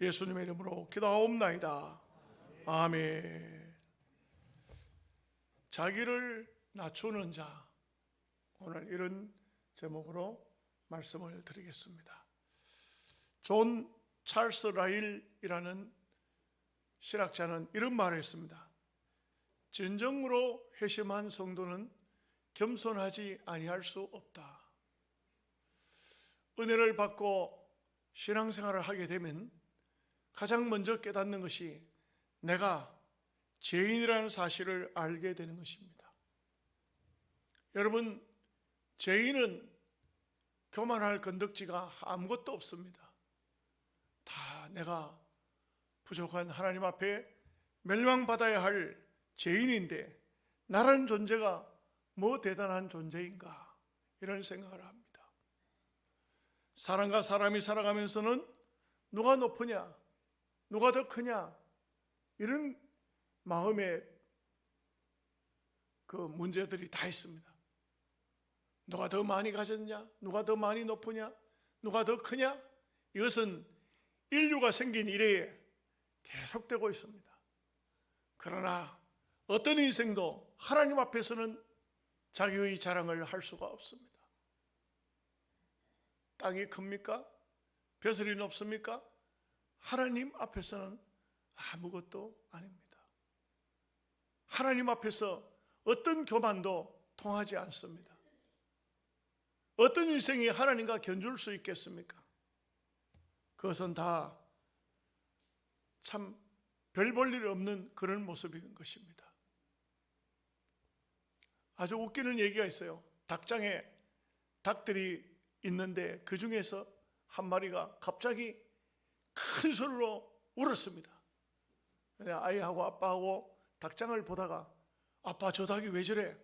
예수님의 이름으로 기도하옵나이다. 아멘. 자기를 낮추는 자, 오늘 이런 제목으로 말씀을 드리겠습니다. 존 찰스 라일이라는 신학자는 이런 말을 했습니다. 진정으로 회심한 성도는 겸손하지 아니할 수 없다. 은혜를 받고 신앙생활을 하게 되면 가장 먼저 깨닫는 것이 내가 죄인이라는 사실을 알게 되는 것입니다. 여러분, 죄인은 교만할 건덕지가 아무것도 없습니다. 다 내가 부족한 하나님 앞에 멸망받아야 할 죄인인데 나라는 존재가 뭐 대단한 존재인가, 이런 생각을 합니다. 사람과 사람이 살아가면서는 누가 높으냐, 누가 더 크냐, 이런 마음의 그 문제들이 다 있습니다. 누가 더 많이 가졌냐, 누가 더 많이 높으냐, 누가 더 크냐, 이것은 인류가 생긴 이래에 계속되고 있습니다. 그러나 어떤 인생도 하나님 앞에서는 자기의 자랑을 할 수가 없습니다. 땅이 큽니까? 벼슬이 높습니까? 하나님 앞에서는 아무것도 아닙니다. 하나님 앞에서 어떤 교만도 통하지 않습니다. 어떤 인생이 하나님과 견줄 수 있겠습니까? 그것은 다 참 별 볼 일 없는 그런 모습인 것입니다. 아주 웃기는 얘기가 있어요. 닭장에 닭들이 있는데 그 중에서 한 마리가 갑자기 큰 소리로 울었습니다. 아이하고 아빠하고 닭장을 보다가 아빠, 저 닭이 왜 저래?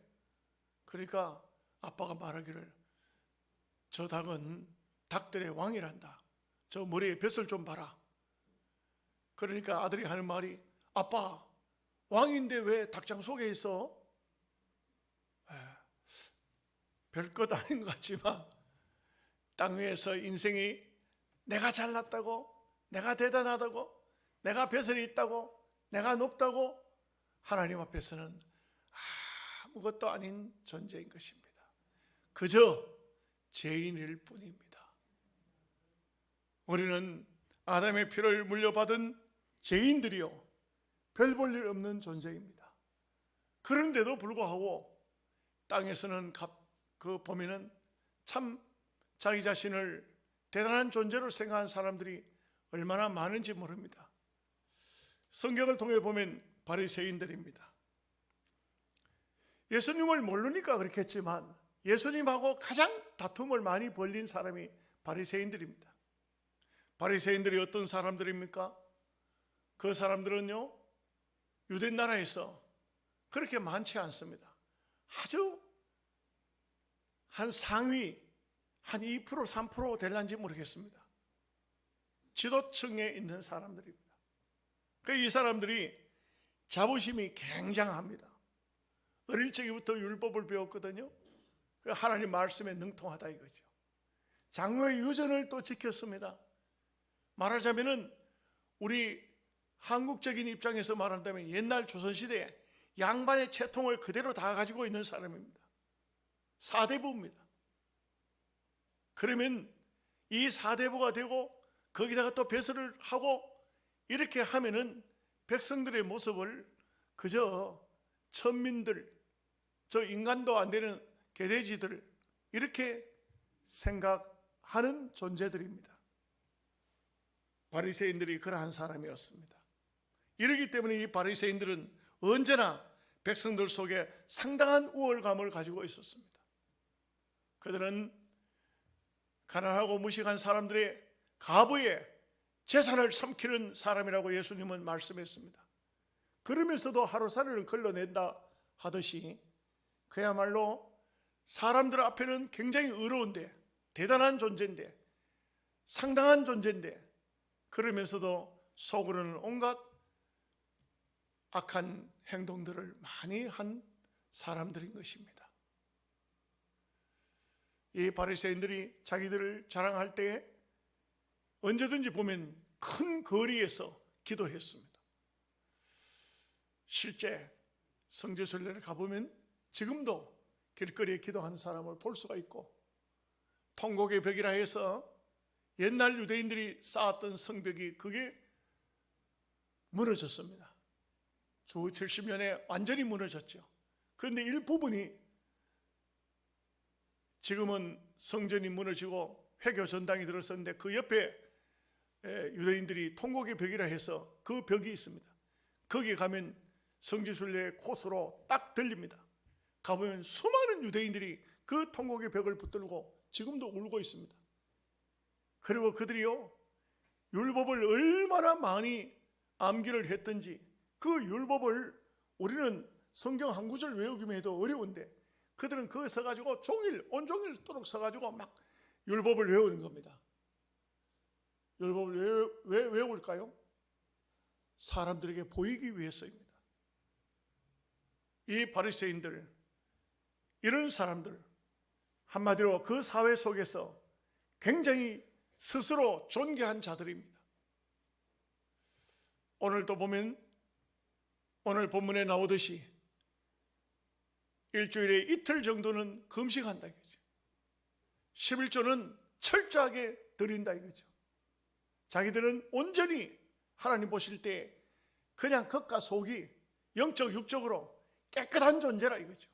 그러니까 아빠가 말하기를 저 닭은 닭들의 왕이란다. 저 머리에 벼슬 좀 봐라. 그러니까 아들이 하는 말이 아빠, 왕인데 왜 닭장 속에 있어? 별것 아닌 것 같지만 땅 위에서 인생이 내가 잘났다고, 내가 대단하다고, 내가 벼슬이 있다고, 내가 높다고 하나님 앞에서는 아무것도 아닌 존재인 것입니다. 그저 죄인일 뿐입니다. 우리는 아담의 피를 물려받은 죄인들이요, 별 볼 일 없는 존재입니다. 그런데도 불구하고 땅에서는 보면은 참 자기 자신을 대단한 존재로 생각하는 사람들이 얼마나 많은지 모릅니다. 성경을 통해 보면 바리새인들입니다. 예수님을 모르니까 그렇겠지만 예수님하고 가장 다툼을 많이 벌린 사람이 바리새인들입니다. 바리새인들이 어떤 사람들입니까? 그 사람들은요, 유대 나라에서 그렇게 많지 않습니다. 아주 한 상위 한 2%, 3% 될는지 모르겠습니다. 지도층에 있는 사람들입니다. 이 사람들이 자부심이 굉장합니다. 어릴 적부터 율법을 배웠거든요. 하나님 말씀에 능통하다 이거죠. 장로의 유전을 또 지켰습니다. 말하자면은 우리 한국적인 입장에서 말한다면 옛날 조선시대에 양반의 채통을 그대로 다 가지고 있는 사람입니다. 사대부입니다. 그러면 이 사대부가 되고 거기다가 또 배설을 하고 이렇게 하면은 백성들의 모습을 그저 천민들, 저 인간도 안 되는 개돼지들, 이렇게 생각하는 존재들입니다. 바리새인들이 그러한 사람이었습니다. 이러기 때문에 이 바리새인들은 언제나 백성들 속에 상당한 우월감을 가지고 있었습니다. 그들은 가난하고 무식한 사람들의 가부의 재산을 삼키는 사람이라고 예수님은 말씀했습니다. 그러면서도 하루살이를 걸러낸다 하듯이 그야말로 사람들 앞에는 굉장히 의로운데 대단한 존재인데 상당한 존재인데 그러면서도 속으로는 온갖 악한 행동들을 많이 한 사람들인 것입니다. 이 바리새인들이 자기들을 자랑할 때에 언제든지 보면 큰 거리에서 기도했습니다. 실제 성지순례를 가보면 지금도 길거리에 기도하는 사람을 볼 수가 있고, 통곡의 벽이라 해서 옛날 유대인들이 쌓았던 성벽이 그게 무너졌습니다. 주 70년에 완전히 무너졌죠. 그런데 일부분이 지금은 성전이 무너지고 회교 전당이 들어섰는데 그 옆에 유대인들이 통곡의 벽이라 해서 그 벽이 있습니다. 거기 가면 성지순례의 코스로 딱 들립니다. 가보면 수많은 유대인들이 그 통곡의 벽을 붙들고 지금도 울고 있습니다. 그리고 그들이요, 율법을 얼마나 많이 암기를 했든지 그 율법을 우리는 성경 한 구절 외우기만 해도 어려운데 그들은 거기 서가지고 온종일도록 서가지고 막 율법을 외우는 겁니다. 율법을 왜 외울까요? 사람들에게 보이기 위해서입니다. 이 바리새인들, 이런 사람들, 한마디로 그 사회 속에서 굉장히 스스로 존귀한 자들입니다. 오늘도 보면 오늘 본문에 나오듯이 일주일에 이틀 정도는 금식한다 이거죠. 11조는 철저하게 드린다 이거죠. 자기들은 온전히 하나님 보실 때 그냥 겉과 속이 영적 육적으로 깨끗한 존재라 이거죠.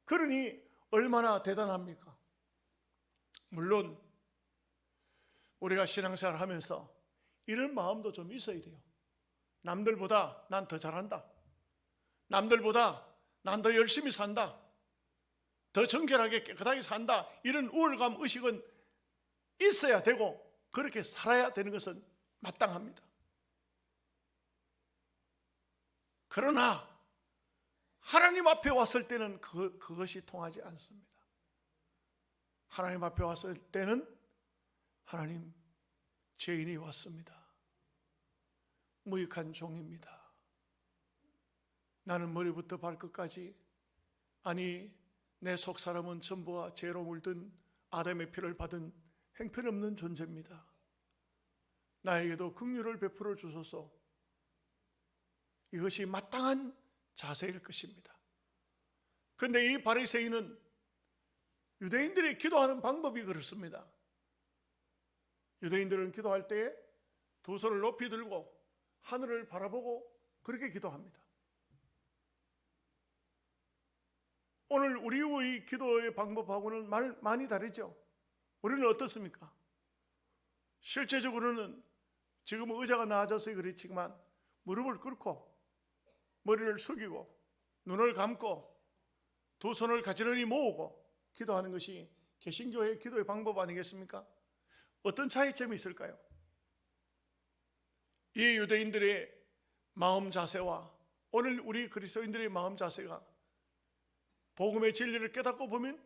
그러니 얼마나 대단합니까? 물론 우리가 신앙생활 하면서 이런 마음도 좀 있어야 돼요. 남들보다 난 더 잘한다, 남들보다 난 더 열심히 산다, 더 정결하게 깨끗하게 산다, 이런 우월감 의식은 있어야 되고 그렇게 살아야 되는 것은 마땅합니다. 그러나 하나님 앞에 왔을 때는 그것이 통하지 않습니다. 하나님 앞에 왔을 때는 하나님, 죄인이 왔습니다. 무익한 종입니다. 나는 머리부터 발끝까지, 아니 내 속사람은 전부가 죄로 물든 아담의 피를 받은 형편없는 존재입니다. 나에게도 긍휼을 베풀어 주소서. 이것이 마땅한 자세일 것입니다. 그런데 이 바리새인은 유대인들이 기도하는 방법이 그렇습니다. 유대인들은 기도할 때 두 손을 높이 들고 하늘을 바라보고 그렇게 기도합니다. 오늘 우리의 기도의 방법하고는 많이 다르죠. 우리는 어떻습니까? 실제적으로는 지금 의자가 나아져서 그렇지만 무릎을 꿇고 머리를 숙이고 눈을 감고 두 손을 가지런히 모으고 기도하는 것이 개신교의 기도의 방법 아니겠습니까? 어떤 차이점이 있을까요? 이 유대인들의 마음 자세와 오늘 우리 그리스도인들의 마음 자세가 복음의 진리를 깨닫고 보면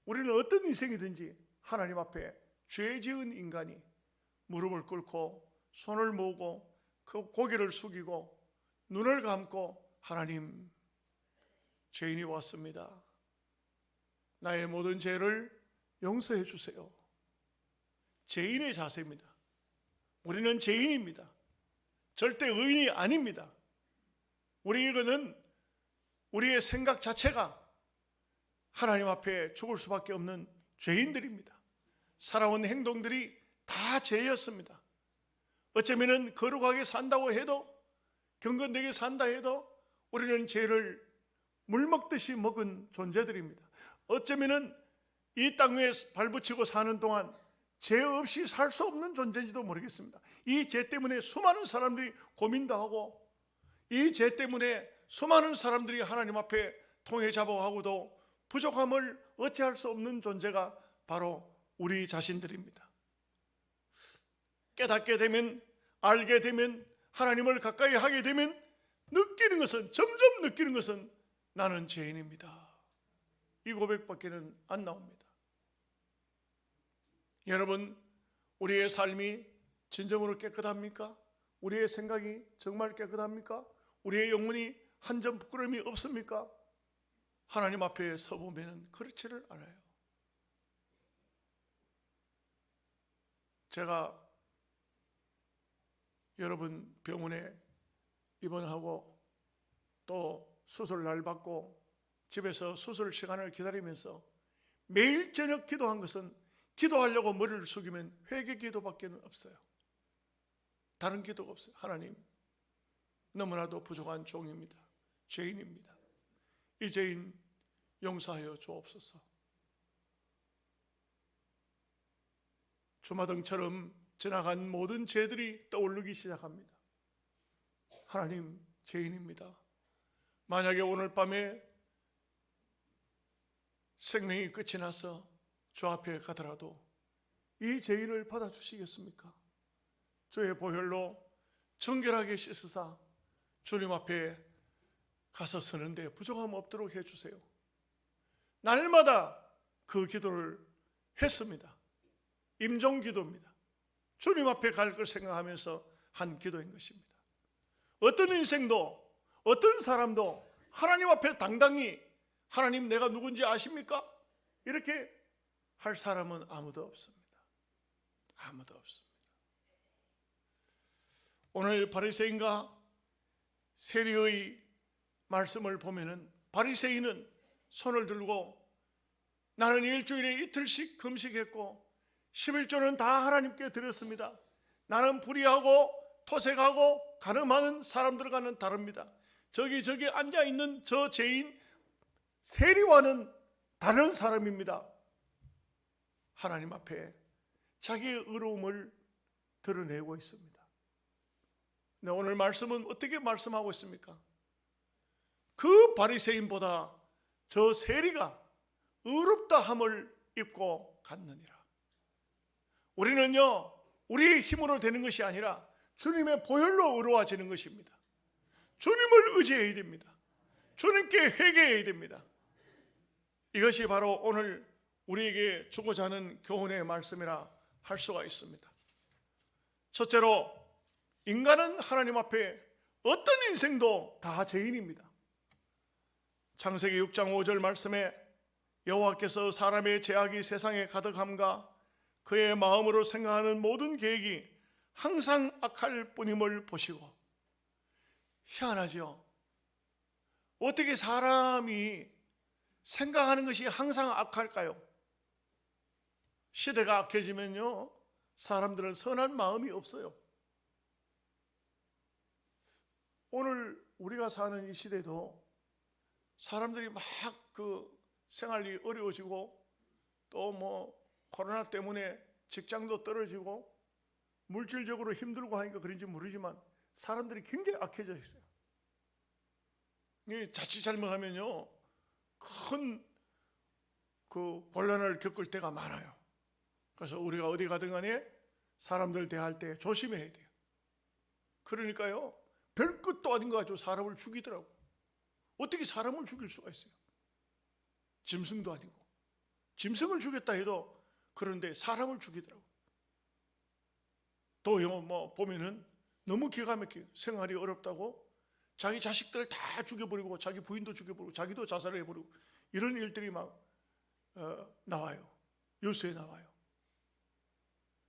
우리는 어떤 인생이든지 하나님 앞에 죄 지은 인간이 무릎을 꿇고 손을 모으고 그 고개를 숙이고 눈을 감고, 하나님, 죄인이 왔습니다. 나의 모든 죄를 용서해 주세요. 죄인의 자세입니다. 우리는 죄인입니다. 절대 의인이 아닙니다. 우리에게는 우리의 생각 자체가 하나님 앞에 죽을 수밖에 없는 죄인들입니다. 살아온 행동들이 다 죄였습니다. 어쩌면 거룩하게 산다고 해도, 경건되게 산다 해도 우리는 죄를 물먹듯이 먹은 존재들입니다. 어쩌면 이 땅 위에 발붙이고 사는 동안 죄 없이 살 수 없는 존재인지도 모르겠습니다. 이 죄 때문에 수많은 사람들이 고민도 하고, 이 죄 때문에 수많은 사람들이 하나님 앞에 통해 잡아가고도 부족함을 어찌할 수 없는 존재가 바로 우리 자신들입니다. 깨닫게 되면, 알게 되면, 하나님을 가까이 하게 되면 점점 느끼는 것은 나는 죄인입니다. 이 고백밖에는 안 나옵니다. 여러분, 우리의 삶이 진정으로 깨끗합니까? 우리의 생각이 정말 깨끗합니까? 우리의 영혼이 한 점 부끄러움이 없습니까? 하나님 앞에 서보면 그렇지를 않아요. 제가 여러분 병원에 입원하고 또 수술 날 받고 집에서 수술 시간을 기다리면서 매일 저녁 기도한 것은 기도하려고 머리를 숙이면 회개 기도밖에 없어요. 다른 기도가 없어요. 하나님, 너무나도 부족한 종입니다. 죄인입니다. 이 죄인 용서하여 주옵소서. 주마등처럼 지나간 모든 죄들이 떠오르기 시작합니다. 하나님, 죄인입니다. 만약에 오늘 밤에 생명이 끝이 나서 주 앞에 가더라도 이 죄인을 받아주시겠습니까? 주의 보혈로 정결하게 씻으사 주님 앞에 가서 서는데 부족함 없도록 해주세요. 날마다 그 기도를 했습니다. 임종기도입니다. 주님 앞에 갈 걸 생각하면서 한 기도인 것입니다. 어떤 인생도 어떤 사람도 하나님 앞에 당당히 하나님 내가 누군지 아십니까? 이렇게 할 사람은 아무도 없습니다. 아무도 없습니다. 오늘 바리새인과 세리의 말씀을 보면은 바리새인은 손을 들고 나는 일주일에 이틀씩 금식했고 11조는 다 하나님께 드렸습니다. 나는 불의하고 토색하고 가늠하는 사람들과는 다릅니다. 저기 앉아있는 저 죄인 세리와는 다른 사람입니다. 하나님 앞에 자기의 의로움을 드러내고 있습니다. 네, 오늘 말씀은 어떻게 말씀하고 있습니까? 그 바리새인보다 저 세리가 의롭다함을 입고 갔느니라. 우리는요, 우리의 힘으로 되는 것이 아니라 주님의 보혈로 의로워지는 것입니다. 주님을 의지해야 됩니다. 주님께 회개해야 됩니다. 이것이 바로 오늘 우리에게 주고자 하는 교훈의 말씀이라 할 수가 있습니다. 첫째로, 인간은 하나님 앞에 어떤 인생도 다 죄인입니다. 창세기 6장 5절 말씀에 여호와께서 사람의 죄악이 세상에 가득함과 그의 마음으로 생각하는 모든 계획이 항상 악할 뿐임을 보시고. 희한하죠? 어떻게 사람이 생각하는 것이 항상 악할까요? 시대가 악해지면요, 사람들은 선한 마음이 없어요. 오늘 우리가 사는 이 시대도 사람들이 막 생활이 어려워지고 또 코로나 때문에 직장도 떨어지고 물질적으로 힘들고 하니까 그런지 모르지만 사람들이 굉장히 악해져 있어요. 자칫 잘못하면요, 큰 곤란을 겪을 때가 많아요. 그래서 우리가 어디 가든 간에 사람들 대할 때 조심해야 돼요. 그러니까요, 별것도 아닌 거 가지고 사람을 죽이더라고. 어떻게 사람을 죽일 수가 있어요? 짐승도 아니고. 짐승을 죽였다 해도 그런데 사람을 죽이더라고. 또 보면은 너무 기가 막히게 생활이 어렵다고 자기 자식들을 다 죽여버리고 자기 부인도 죽여버리고 자기도 자살을 해버리고 이런 일들이 막 나와요. 뉴스에 나와요.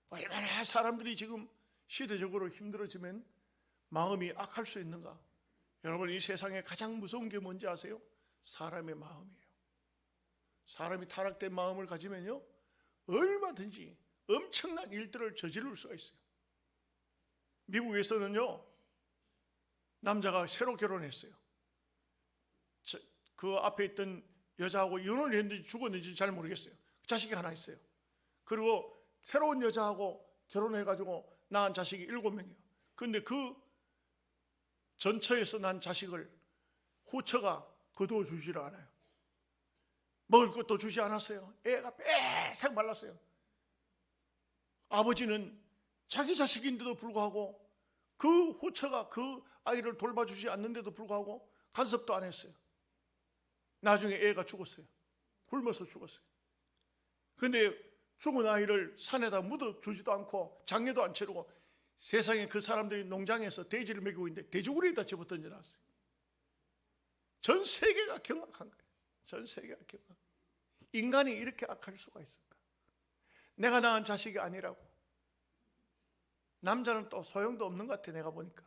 얼마나 사람들이 지금 시대적으로 힘들어지면 마음이 악할 수 있는가? 여러분, 이 세상에 가장 무서운 게 뭔지 아세요? 사람의 마음이에요. 사람이 타락된 마음을 가지면요, 얼마든지 엄청난 일들을 저지를 수가 있어요. 미국에서는요, 남자가 새로 결혼했어요. 그 앞에 있던 여자하고 이혼을 했는지 죽었는지 잘 모르겠어요. 자식이 하나 있어요. 그리고 새로운 여자하고 결혼해가지고 낳은 자식이 7명이에요. 그런데 그 전처에서 난 자식을 후처가 거두어 주지를 않아요. 먹을 것도 주지 않았어요. 애가 빼싹 말랐어요. 아버지는 자기 자식인데도 불구하고 그 후처가 그 아이를 돌봐주지 않는데도 불구하고 간섭도 안 했어요. 나중에 애가 죽었어요. 굶어서 죽었어요. 그런데 죽은 아이를 산에다 묻어주지도 않고 장례도 안 치르고 세상에 그 사람들이 농장에서 돼지를 먹이고 있는데 돼지고리에다 집어 던져놨어요. 전 세계가 경악한 거예요. 전 세계가 경악. 인간이 이렇게 악할 수가 있을까? 내가 낳은 자식이 아니라고, 남자는 또 소용도 없는 것 같아. 내가 보니까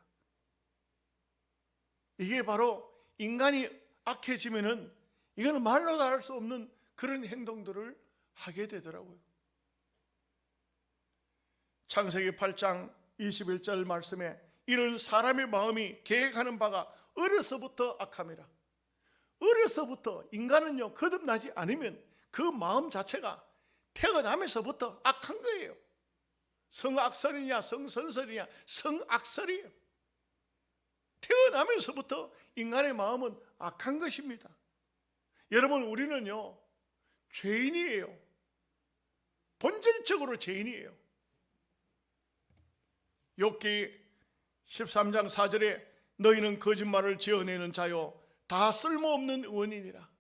이게 바로 인간이 악해지면은 이거는 말로 다 할 수 없는 그런 행동들을 하게 되더라고요. 창세기 8장 21절 말씀에 이런 사람의 마음이 계획하는 바가 어려서부터 악함이라. 어려서부터 인간은요, 거듭나지 않으면 그 마음 자체가 태어나면서부터 악한 거예요. 성악설이냐 성선설이냐 성악설이에요. 태어나면서부터 인간의 마음은 악한 것입니다. 여러분, 우리는요 죄인이에요. 본질적으로 죄인이에요. 욥기 13장 4절에 너희는 거짓말을 지어내는 자요 다 쓸모없는 원인이라.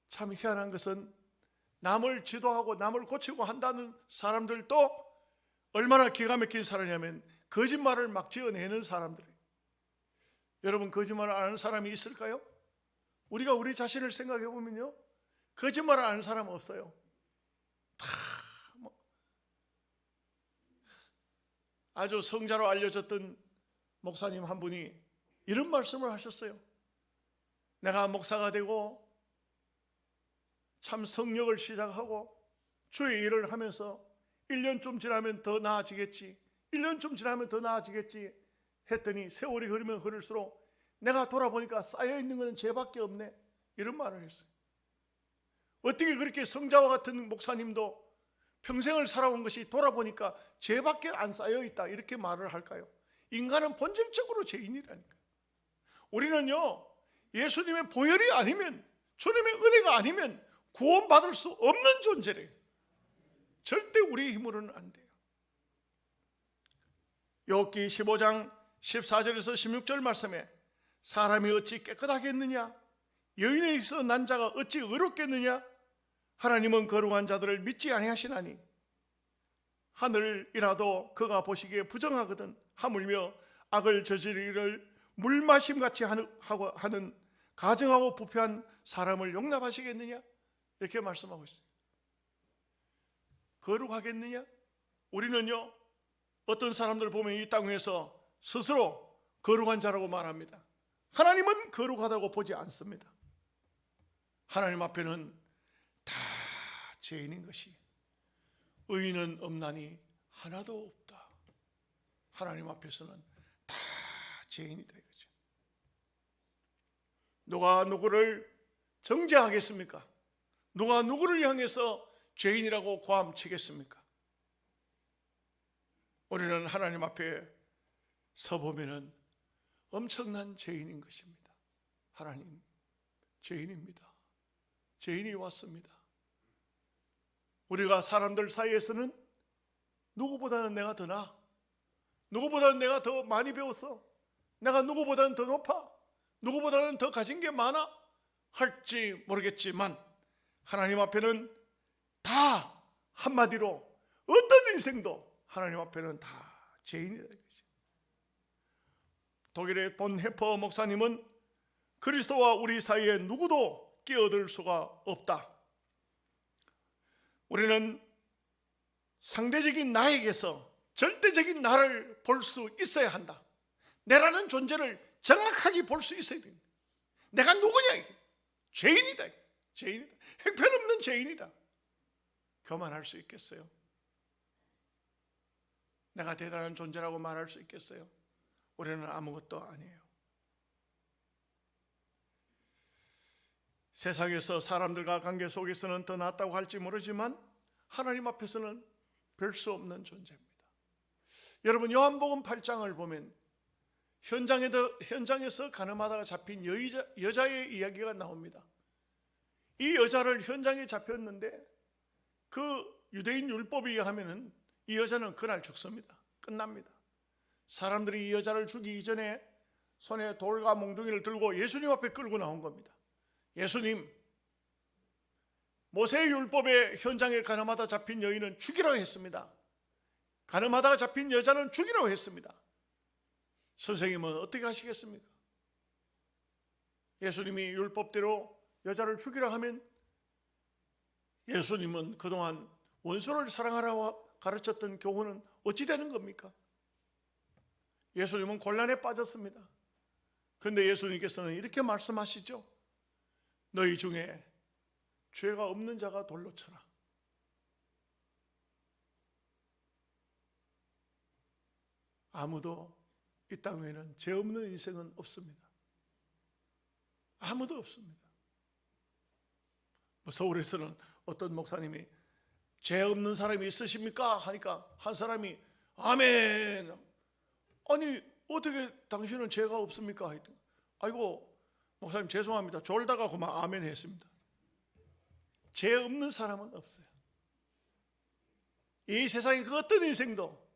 참 희한한 것은 남을 지도하고 남을 고치고 한다는 사람들도 얼마나 기가 막힌 사람이냐면 거짓말을 막 지어내는 사람들이에요. 여러분, 거짓말을 아는 사람이 있을까요? 우리가 우리 자신을 생각해 보면요, 거짓말을 아는 사람은 없어요. 다 아주 성자로 알려졌던 목사님 한 분이 이런 말씀을 하셨어요. 내가 목사가 되고 참 성역을 시작하고 주의 일을 하면서 1년쯤 지나면 더 나아지겠지, 1년쯤 지나면 더 나아지겠지 했더니 세월이 흐르면 흐를수록 내가 돌아보니까 쌓여있는 것은 죄밖에 없네, 이런 말을 했어요. 어떻게 그렇게 성자와 같은 목사님도 평생을 살아온 것이 돌아보니까 죄밖에 안 쌓여있다 이렇게 말을 할까요? 인간은 본질적으로 죄인이라니까. 우리는요, 예수님의 보혈이 아니면, 주님의 은혜가 아니면 구원받을 수 없는 존재래요. 절대 우리의 힘으로는 안 돼요. 욥기 15장 14절에서 16절 말씀에 사람이 어찌 깨끗하겠느냐, 여인에 있어 난 자가 어찌 의롭겠느냐, 하나님은 거룩한 자들을 믿지 아니하시나니 하늘이라도 그가 보시기에 부정하거든 하물며 악을 저지르기를 물마심같이 하는 가증하고 부패한 사람을 용납하시겠느냐, 이렇게 말씀하고 있어요. 거룩하겠느냐? 우리는요, 어떤 사람들 보면 이 땅 위에서 스스로 거룩한 자라고 말합니다. 하나님은 거룩하다고 보지 않습니다. 하나님 앞에는 다 죄인인 것이, 의인은 없나니 하나도 없다. 하나님 앞에서는 다 죄인이다 이거죠. 누가 누구를 정죄하겠습니까? 누가 누구를 향해서 죄인이라고 고함치겠습니까? 우리는 하나님 앞에 서보면은 엄청난 죄인인 것입니다. 하나님, 죄인입니다. 죄인이 왔습니다. 우리가 사람들 사이에서는 누구보다는 내가 더 나아, 누구보다는 내가 더 많이 배웠어, 내가 누구보다는 더 높아, 누구보다는 더 가진 게 많아 할지 모르겠지만 하나님 앞에는 다 한마디로 어떤 인생도 하나님 앞에는 다 죄인이다. 독일의 본헤퍼 목사님은 그리스도와 우리 사이에 누구도 끼어들 수가 없다. 우리는 상대적인 나에게서 절대적인 나를 볼 수 있어야 한다. 내라는 존재를 정확하게 볼 수 있어야 됩니다. 내가 누구냐, 이게 죄인이다, 죄인이다, 형편없는 죄인이다. 교만할 수 있겠어요? 내가 대단한 존재라고 말할 수 있겠어요? 우리는 아무것도 아니에요. 세상에서 사람들과 관계 속에서는 더 낫다고 할지 모르지만 하나님 앞에서는 별 수 없는 존재입니다. 여러분, 요한복음 8장을 보면 현장에서 가늠하다가 잡힌 여자의 이야기가 나옵니다. 이 여자를 현장에 잡혔는데 그 유대인 율법에 의하면 이 여자는 그날 죽습니다. 끝납니다. 사람들이 이 여자를 죽이기 전에 손에 돌과 몽둥이를 들고 예수님 앞에 끌고 나온 겁니다. 예수님, 모세의 율법의 현장에 가늠하다 잡힌 여인은 죽이라고 했습니다. 가늠하다가 잡힌 여자는 죽이라고 했습니다. 선생님은 어떻게 하시겠습니까? 예수님이 율법대로 여자를 죽이라 하면 예수님은 그동안 원수를 사랑하라고 가르쳤던 교훈은 어찌 되는 겁니까? 예수님은 곤란에 빠졌습니다. 그런데 예수님께서는 이렇게 말씀하시죠. 너희 중에 죄가 없는 자가 돌로 쳐라. 아무도 이 땅 위에는 죄 없는 인생은 없습니다. 아무도 없습니다. 서울에서는 어떤 목사님이 죄 없는 사람이 있으십니까? 하니까 한 사람이 아멘. 아니 어떻게 당신은 죄가 없습니까? 하여튼 아이고 목사님 죄송합니다. 졸다가 그만 아멘 했습니다. 죄 없는 사람은 없어요. 이 세상에 그 어떤 인생도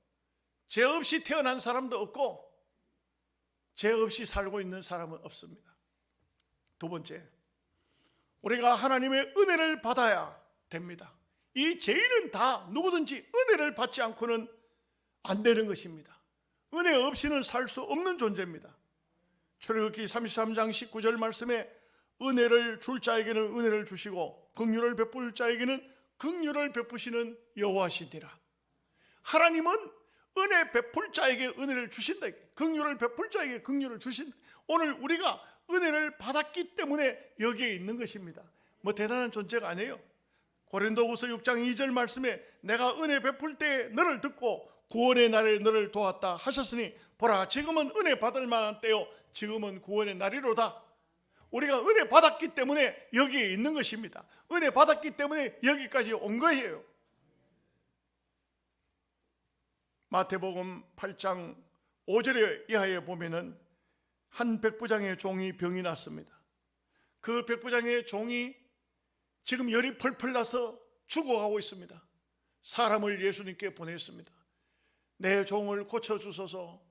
죄 없이 태어난 사람도 없고 죄 없이 살고 있는 사람은 없습니다. 두 번째, 우리가 하나님의 은혜를 받아야 됩니다. 이 죄인은 다 누구든지 은혜를 받지 않고는 안 되는 것입니다. 은혜 없이는 살 수 없는 존재입니다. 출애굽기 33장 19절 말씀에 은혜를 줄 자에게는 은혜를 주시고 긍휼을 베풀 자에게는 긍휼을 베푸시는 여호와시니라. 하나님은 은혜 베풀 자에게 은혜를 주신다. 긍휼을 베풀 자에게 긍휼을 주신다. 오늘 우리가 은혜를 받았기 때문에 여기에 있는 것입니다. 뭐 대단한 존재가 아니에요. 고린도후서 6장 2절 말씀에 내가 은혜 베풀 때에 너를 듣고 구원의 날에 너를 도왔다 하셨으니 보라 지금은 은혜 받을 만한 때요 지금은 구원의 날이로다. 우리가 은혜 받았기 때문에 여기에 있는 것입니다. 은혜 받았기 때문에 여기까지 온 거예요. 마태복음 8장 5절에 이하에 보면은 한 백부장의 종이 병이 났습니다. 그 백부장의 종이 지금 열이 펄펄 나서 죽어가고 있습니다. 사람을 예수님께 보냈습니다. 내 종을 고쳐주소서.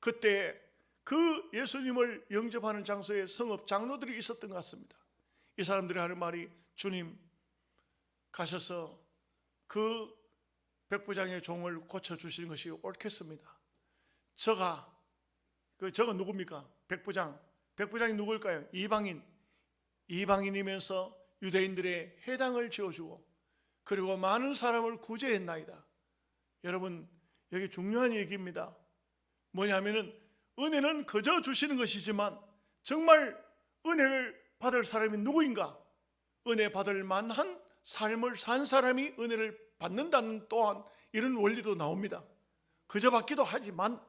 그때 그 예수님을 영접하는 장소에 성읍 장로들이 있었던 것 같습니다. 이 사람들이 하는 말이 주님 가셔서 그 백부장의 종을 고쳐주시는 것이 옳겠습니다. 저가 누굽니까? 백부장이 누굴까요? 이방인이면서 유대인들의 해당을 지어주고 그리고 많은 사람을 구제했나이다. 여러분 여기 중요한 얘기입니다. 뭐냐면은 은혜는 그저 주시는 것이지만 정말 은혜를 받을 사람이 누구인가? 은혜 받을 만한 삶을 산 사람이 은혜를 받는다는 또한 이런 원리도 나옵니다. 그저 받기도 하지만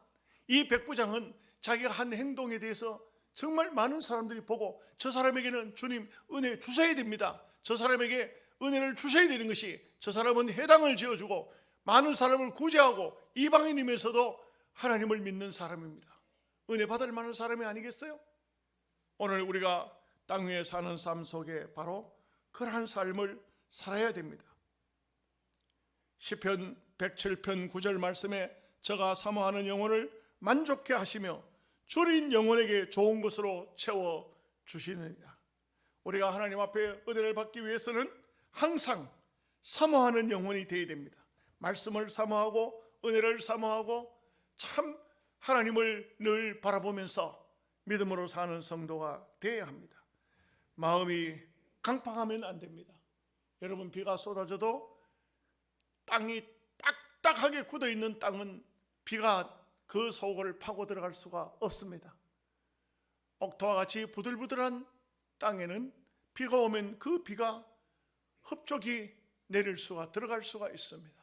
이 백부장은 자기가 한 행동에 대해서 정말 많은 사람들이 보고 저 사람에게는 주님 은혜 주셔야 됩니다. 저 사람에게 은혜를 주셔야 되는 것이 저 사람은 해당을 지어주고 많은 사람을 구제하고 이방인이면서도 하나님을 믿는 사람입니다. 은혜 받을 만한 사람이 아니겠어요? 오늘 우리가 땅 위에 사는 삶 속에 바로 그러한 삶을 살아야 됩니다. 시편 107편 9절 말씀에 저가 사모하는 영혼을 만족케 하시며 줄인 영혼에게 좋은 것으로 채워주시느니라. 우리가 하나님 앞에 은혜를 받기 위해서는 항상 사모하는 영혼이 되어야 됩니다. 말씀을 사모하고 은혜를 사모하고 참 하나님을 늘 바라보면서 믿음으로 사는 성도가 되어야 합니다. 마음이 강팍하면 안 됩니다. 여러분 비가 쏟아져도 땅이 딱딱하게 굳어있는 땅은 비가 그 속을 파고 들어갈 수가 없습니다. 옥토와 같이 부들부들한 땅에는 비가 오면 그 비가 흡족히 내릴 수가 들어갈 수가 있습니다.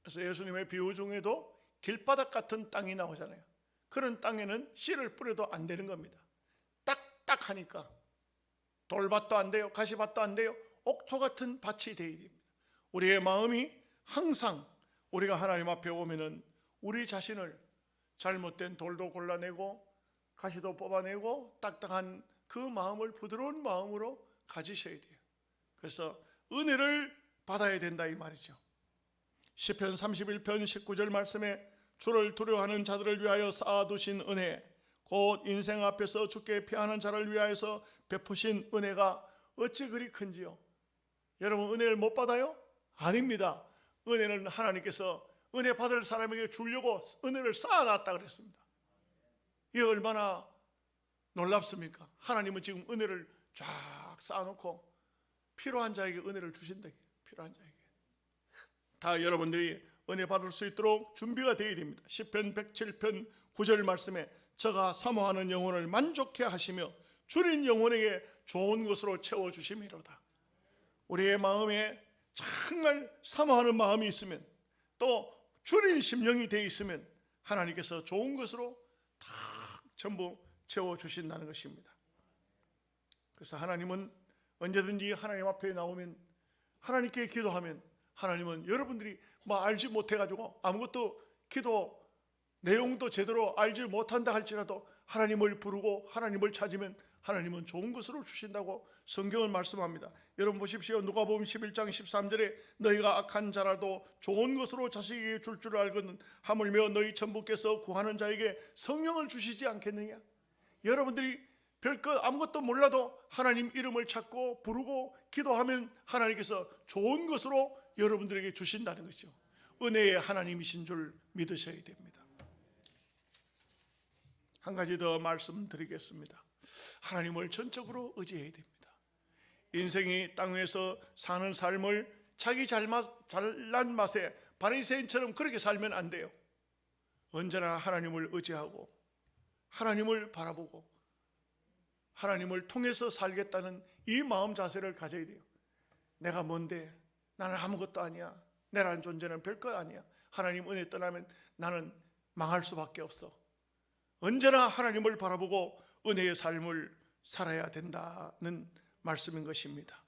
그래서 예수님의 비유 중에도 길바닥 같은 땅이 나오잖아요. 그런 땅에는 씨를 뿌려도 안 되는 겁니다. 딱딱하니까 돌밭도 안 돼요. 가시밭도 안 돼요. 옥토 같은 밭이 되어야 됩니다. 우리의 마음이 항상 우리가 하나님 앞에 오면은 우리 자신을 잘못된 돌도 골라내고 가시도 뽑아내고 딱딱한 그 마음을 부드러운 마음으로 가지셔야 돼요. 그래서 은혜를 받아야 된다 이 말이죠. 시편 31편 19절 말씀에 주를 두려워하는 자들을 위하여 쌓아두신 은혜 곧 인생 앞에서 주께 피하는 자를 위하여서 베푸신 은혜가 어찌 그리 큰지요. 여러분 은혜를 못 받아요? 아닙니다. 은혜는 하나님께서 은혜 받을 사람에게 주려고 은혜를 쌓아놨다 그랬습니다. 이게 얼마나 놀랍습니까? 하나님은 지금 은혜를 쫙 쌓아놓고 필요한 자에게 은혜를 주신다. 필요한 자에게 다 여러분들이 은혜 받을 수 있도록 준비가 되어야 됩니다. 시편 107편 9절 말씀에 저가 사모하는 영혼을 만족해 하시며 줄인 영혼에게 좋은 것으로 채워주심이로다. 우리의 마음에 정말 사모하는 마음이 있으면, 또 줄인 심령이 되어 있으면 하나님께서 좋은 것으로 다 전부 채워주신다는 것입니다. 그래서 하나님은 언제든지 하나님 앞에 나오면, 하나님께 기도하면, 하나님은 여러분들이 알지 못해가지고 아무것도 기도 내용도 제대로 알지 못한다 할지라도 하나님을 부르고 하나님을 찾으면 하나님은 좋은 것으로 주신다고 성경은 말씀합니다. 여러분 보십시오. 누가복음 11장 13절에 너희가 악한 자라도 좋은 것으로 자식에게 줄 줄 알거든 하물며 너희 천부께서 구하는 자에게 성령을 주시지 않겠느냐. 여러분들이 별것 아무것도 몰라도 하나님 이름을 찾고 부르고 기도하면 하나님께서 좋은 것으로 여러분들에게 주신다는 것이죠. 은혜의 하나님이신 줄 믿으셔야 됩니다. 한 가지 더 말씀드리겠습니다. 하나님을 전적으로 의지해야 됩니다. 인생이 땅 위에서 사는 삶을 자기 잘난 맛에 바리새인처럼 그렇게 살면 안 돼요. 언제나 하나님을 의지하고 하나님을 바라보고 하나님을 통해서 살겠다는 이 마음 자세를 가져야 돼요. 내가 뭔데? 나는 아무것도 아니야. 내라는 존재는 별것 아니야. 하나님 은혜 떠나면 나는 망할 수밖에 없어. 언제나 하나님을 바라보고 은혜의 삶을 살아야 된다는 말씀인 것입니다.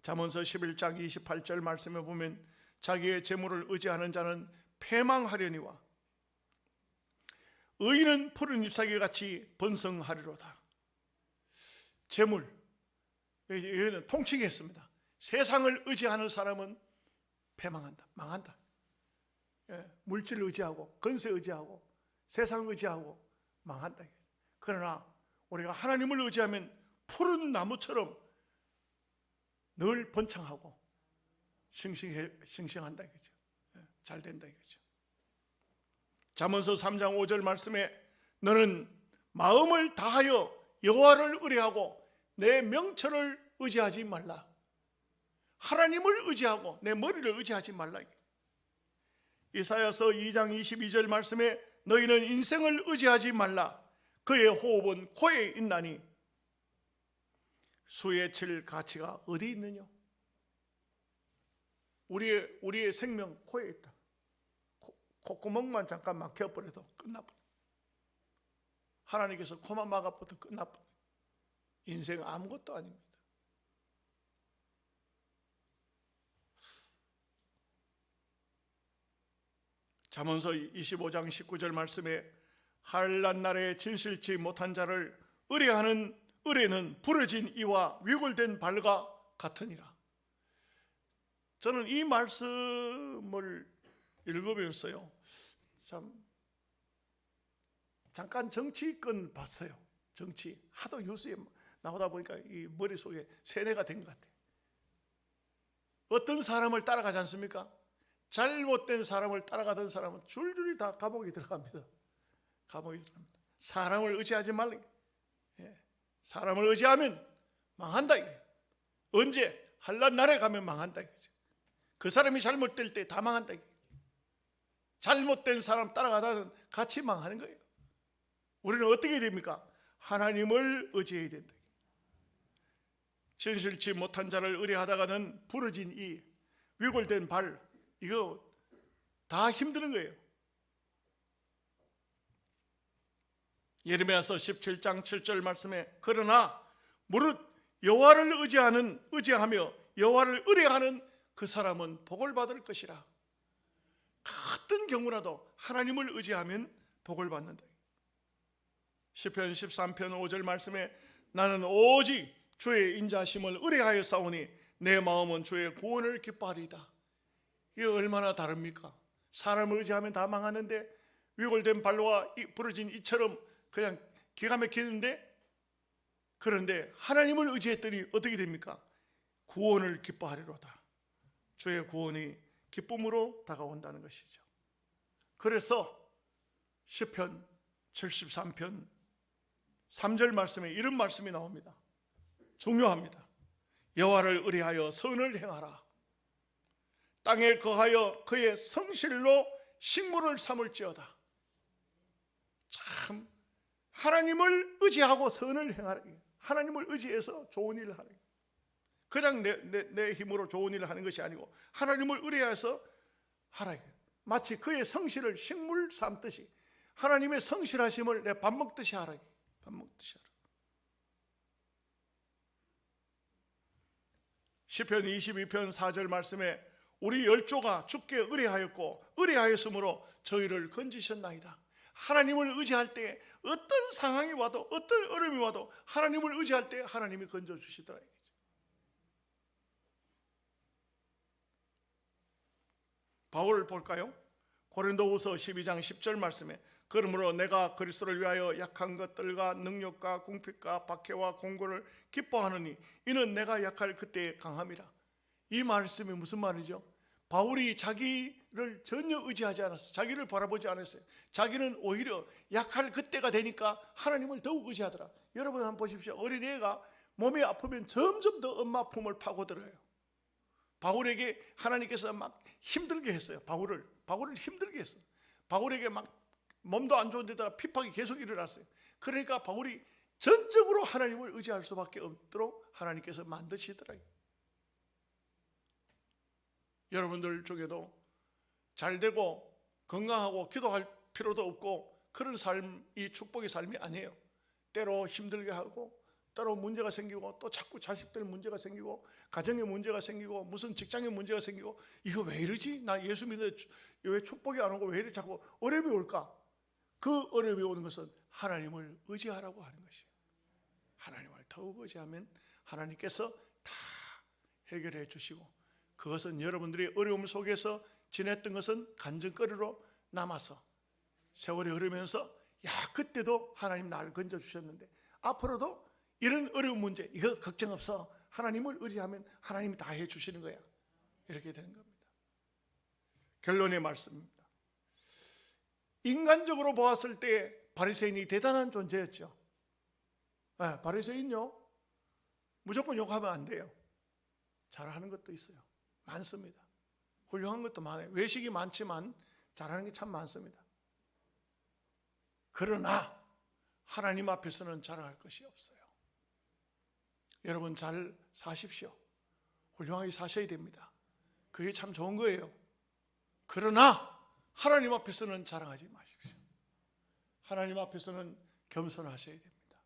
잠언서 11장 28절 말씀에 보면 자기의 재물을 의지하는 자는 패망하려니와 의인은 푸른 잎사귀 같이 번성하리로다. 재물, 여기는 통칭했습니다. 세상을 의지하는 사람은 패망한다, 망한다. 물질을 의지하고 건세 의지하고 세상을 의지하고 망한다. 그러나 우리가 하나님을 의지하면 푸른 나무처럼 늘 번창하고 싱싱한다 이거죠. 잘 된다 이거죠. 잠언서 3장 5절 말씀에 너는 마음을 다하여 여호와를 의뢰하고 내 명철을 의지하지 말라. 하나님을 의지하고 내 머리를 의지하지 말라. 이사야서 2장 22절 말씀에 너희는 인생을 의지하지 말라. 그의 호흡은 코에 있나니 수에 칠 가치가 어디 있느냐. 우리의 생명 코에 있다. 콧구멍만 잠깐 막혀버려도 끝나버려. 하나님께서 코만 막아버려도 끝나버려. 인생 아무것도 아닙니다. 잠언서 25장 19절 말씀에 한란 날에 진실치 못한 자를 의뢰하는 의뢰는 부러진 이와 위골된 발과 같으니라. 저는 이 말씀을 읽으면서요, 참 잠깐 정치권 봤어요. 정치 하도 뉴스에 나오다 보니까 이 머릿속에 세뇌가 된 것 같아요. 어떤 사람을 따라가지 않습니까? 잘못된 사람을 따라가던 사람은 줄줄이 다 감옥에 들어갑니다. 감옥에 들어갑니다. 사람을 의지하지 말라. 사람을 의지하면 망한다. 언제? 한란 날에 가면 망한다. 그 사람이 잘못될 때 다 망한다. 잘못된 사람 따라가다는 같이 망하는 거예요. 우리는 어떻게 됩니까? 하나님을 의지해야 된다. 진실치 못한 자를 의뢰하다가는 부러진 이, 위골된 발, 이거 다 힘드는 거예요. 예레미야서 17장 7절 말씀에 그러나 무릇 여호와를 의지하며 여호와를 의뢰하는 그 사람은 복을 받을 것이라. 같은 경우라도 하나님을 의지하면 복을 받는다. 시편 13편 5절 말씀에 나는 오직 주의 인자심을 의뢰하여 싸우니 내 마음은 주의 구원을 기뻐하리이다. 이게 얼마나 다릅니까? 사람을 의지하면 다 망하는데 위골된 발과 부러진 이처럼 그냥 기가 막히는데, 그런데 하나님을 의지했더니 어떻게 됩니까? 구원을 기뻐하리로다. 주의 구원이 기쁨으로 다가온다는 것이죠. 그래서 시편 73편 3절 말씀에 이런 말씀이 나옵니다. 중요합니다. 여호와를 의뢰하여 선을 행하라. 땅에 거하여 그의 성실로 식물을 삼을지어다. 참 하나님을 의지하고 선을 행하라. 하나님을 의지해서 좋은 일을 하라. 그냥 내 힘으로 좋은 일을 하는 것이 아니고 하나님을 의뢰해서 하라. 마치 그의 성실을 식물 삼듯이 하나님의 성실하심을 내 밥 먹듯이 하라. 밥 먹듯이 하라. 시편 22편 4절 말씀에 우리 열조가 주께 의뢰하였고 의뢰하였으므로 저희를 건지셨나이다. 하나님을 의지할 때 어떤 상황이 와도 어떤 어려움이 와도 하나님을 의지할 때 하나님이 건져주시더라. 바울을 볼까요? 고린도후서 12장 10절 말씀에 그러므로 내가 그리스도를 위하여 약한 것들과 능력과 궁핍과 박해와 공고를 기뻐하느니 이는 내가 약할 그때에 강함이라. 이 말씀이 무슨 말이죠? 바울이 자기를 전혀 의지하지 않았어요. 자기를 바라보지 않았어요. 자기는 오히려 약할 그때가 되니까 하나님을 더욱 의지하더라. 여러분 한번 보십시오. 어린애가 몸이 아프면 점점 더 엄마 품을 파고들어요. 바울에게 하나님께서 막 힘들게 했어요. 바울을 힘들게 했어요. 바울에게 막 몸도 안 좋은 데다가 핍박이 계속 일어났어요. 그러니까 바울이 전적으로 하나님을 의지할 수밖에 없도록 하나님께서 만드시더라고요. 여러분들 중에도 잘되고 건강하고 기도할 필요도 없고 그런 삶이 축복의 삶이 아니에요. 때로 힘들게 하고 때로 문제가 생기고 또 자꾸 자식들 문제가 생기고 가정에 문제가 생기고 무슨 직장에 문제가 생기고 이거 왜 이러지? 나 예수 믿는데 왜 축복이 안 오고 왜 이렇게 자꾸 어려움이 올까? 그 어려움이 오는 것은 하나님을 의지하라고 하는 것이에요. 하나님을 더욱 의지하면 하나님께서 다 해결해 주시고 그것은 여러분들이 어려움 속에서 지냈던 것은 간증거리로 남아서 세월이 흐르면서 야 그때도 하나님 나를 건져주셨는데 앞으로도 이런 어려운 문제 이거 걱정 없어. 하나님을 의지하면 하나님이 다 해주시는 거야. 이렇게 되는 겁니다. 결론의 말씀입니다. 인간적으로 보았을 때 바리새인이 대단한 존재였죠. 바리새인요 무조건 욕하면 안 돼요. 잘하는 것도 있어요. 많습니다. 훌륭한 것도 많아요. 외식이 많지만 잘하는 게 참 많습니다. 그러나 하나님 앞에서는 자랑할 것이 없어요. 여러분 잘 사십시오. 훌륭하게 사셔야 됩니다. 그게 참 좋은 거예요. 그러나 하나님 앞에서는 자랑하지 마십시오. 하나님 앞에서는 겸손하셔야 됩니다.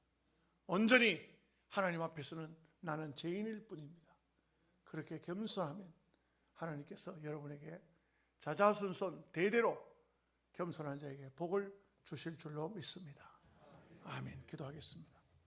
온전히 하나님 앞에서는 나는 죄인일 뿐입니다. 그렇게 겸손하면 하나님께서 여러분에게 자자손손 대대로 겸손한 자에게 복을 주실 줄로 믿습니다. 아멘. 기도하겠습니다.